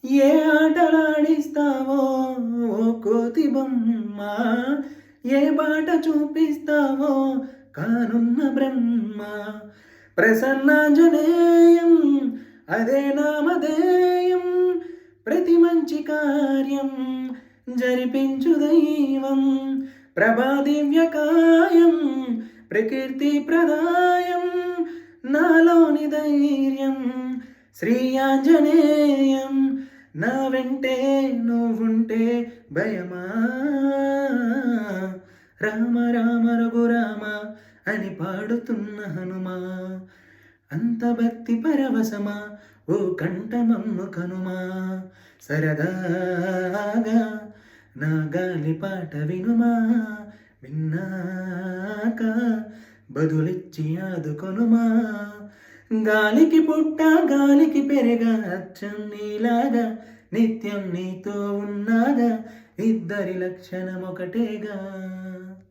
ఏ ఆటలాడిస్తావో ఓ కోతి బొమ్మ, ఏ బాట చూపిస్తావో కానున్న బ్రహ్మ. ప్రసన్నాంజనేయం అదే నామధేయం, ప్రతి మంచి కార్యం జరిపించు దైవం. ప్రభాదివ్యకాయం ప్రకీర్తి ప్రదాయం, నాలోని ధైర్యం శ్రీ ఆంజనేయం. నా వెంటే నువ్వుంటే భయమా, రామ రామ రఘురామ అని పాడుతున్న హనుమా. అంత భక్తి పరవశమా ఓ కంఠమమ్ము కనుమా. సరదాగా నా గాలి పాట వినుమా, విన్నాక బదులిచ్చి ఆదుకొనుమా. గాలికి పుట్ట గాలికి పెరగా అచ్చం నీలాగా, నిత్యం నీతో ఉన్నాగా, ఇద్దరి లక్షణం ఒకటేగా.